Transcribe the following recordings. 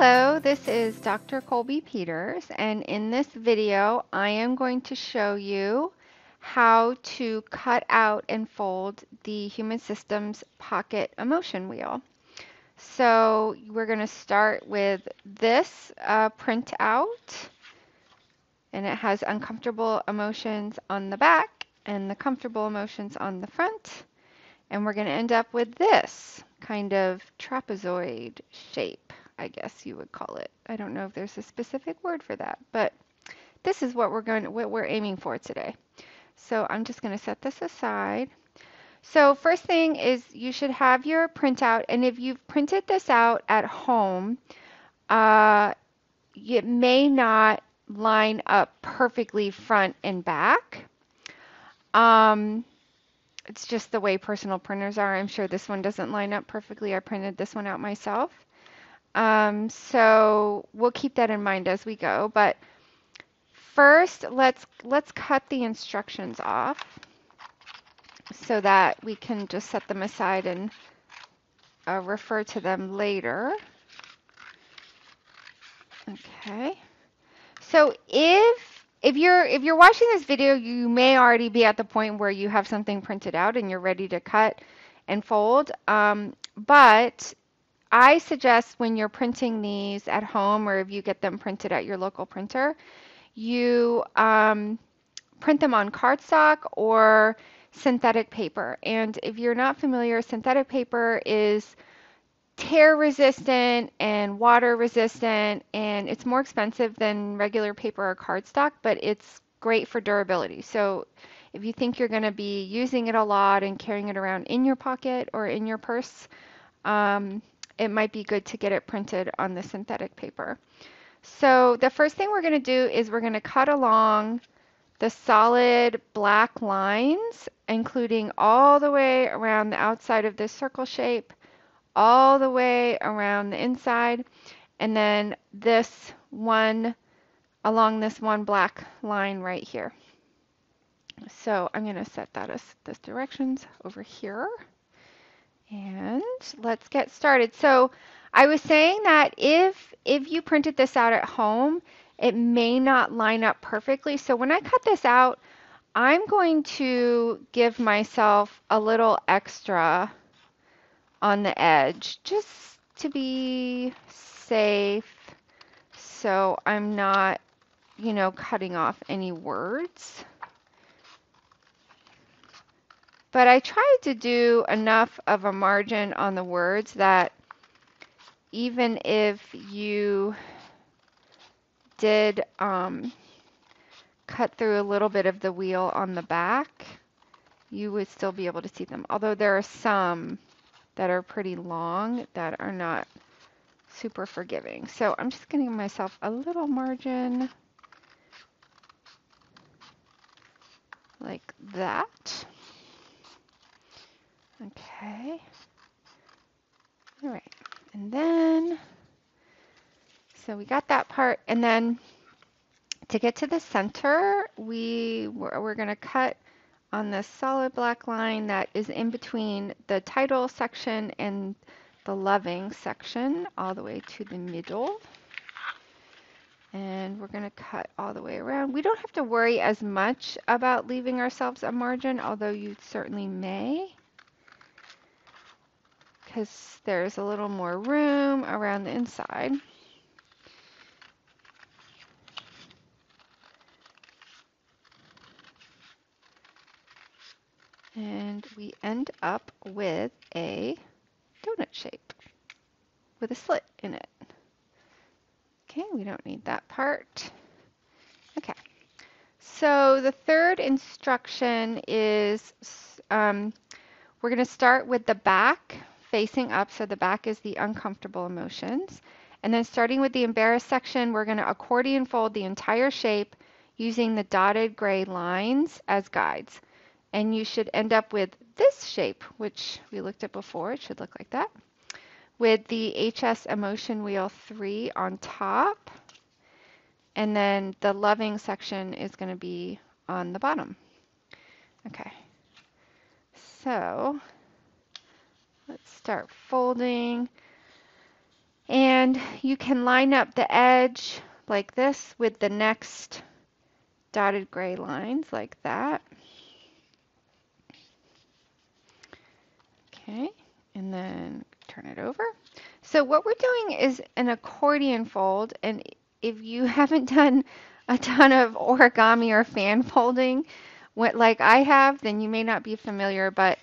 Hello, this is Dr. Colby Peters, and in this video I am going to show you how to cut out and fold the Human Systems Pocket Emotion Wheel. So we're going to start with this printout, and it has uncomfortable emotions on the back and the comfortable emotions on the front. And we're going to end up with this kind of trapezoid shape, I guess you would call it. I don't know if there's a specific word for that, but this is what we're aiming for today. So I'm just going to set this aside. So first thing is you should have your printout, and if you've printed this out at home, it may not line up perfectly front and back. It's just the way personal printers are. I'm sure this one doesn't line up perfectly. I printed this one out myself. So we'll keep that in mind as we go. But first, let's cut the instructions off so that we can just set them aside and refer to them later. Okay. So if you're watching this video, you may already be at the point where you have something printed out and you're ready to cut and fold. But I suggest when you're printing these at home, or if you get them printed at your local printer, you print them on cardstock or synthetic paper. And if you're not familiar, synthetic paper is tear resistant and water resistant, and it's more expensive than regular paper or cardstock, but it's great for durability. So if you think you're going to be using it a lot and carrying it around in your pocket or in your purse, it might be good to get it printed on the synthetic paper. So the first thing we're going to do is we're going to cut along the solid black lines, including all the way around the outside of this circle shape, all the way around the inside, and then this one along this one black line right here. So I'm going to set that as those directions over here. And let's get started. So I was saying that if you printed this out at home, it may not line up perfectly. So when I cut this out, I'm going to give myself a little extra on the edge just to be safe, so I'm not, cutting off any words. But I tried to do enough of a margin on the words that even if you did cut through a little bit of the wheel on the back, you would still be able to see them. Although there are some that are pretty long that are not super forgiving. So I'm just going to give myself a little margin like that. Okay. All right. And then, so we got that part. And then to get to the center, we're going to cut on this solid black line that is in between the title section and the loving section all the way to the middle. And we're going to cut all the way around. We don't have to worry as much about leaving ourselves a margin, although you certainly may, because there's a little more room around the inside. And we end up with a donut shape with a slit in it. Okay, we don't need that part. Okay, so the third instruction is we're going to start with the back facing up, so the back is the uncomfortable emotions. And then starting with the embarrassed section, we're going to accordion fold the entire shape using the dotted gray lines as guides. And you should end up with this shape, which we looked at before. It should look like that, with the HS Emotion Wheel 3 on top. And then the loving section is going to be on the bottom. Okay, so let's start folding. And you can line up the edge like this with the next dotted gray lines like that. Okay, and then turn it over. So what we're doing is an accordion fold, and if you haven't done a ton of origami or fan folding, like I have, then you may not be familiar, but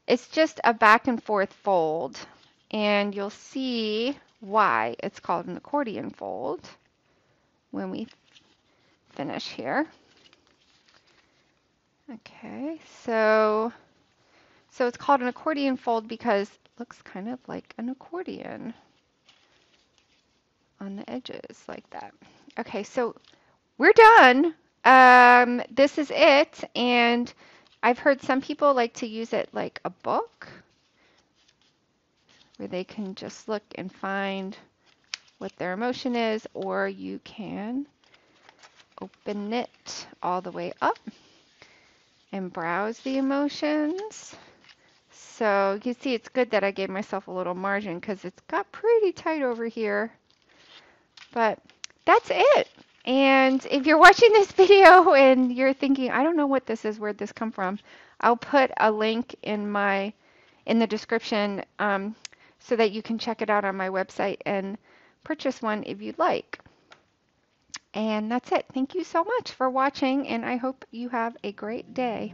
it's just a back and forth fold, and you'll see why it's called an accordion fold when we finish here. Okay, so it's called an accordion fold because it looks kind of like an accordion on the edges like that. Okay, so we're done. This is it, and I've heard some people like to use it like a book where they can just look and find what their emotion is, or you can open it all the way up and browse the emotions. So you can see it's good that I gave myself a little margin because it's got pretty tight over here. But that's it. And if you're watching this video and you're thinking, I don't know what this is, where'd this come from, I'll put a link in the description so that you can check it out on my website and purchase one if you'd like. And that's it. Thank you so much for watching, and I hope you have a great day.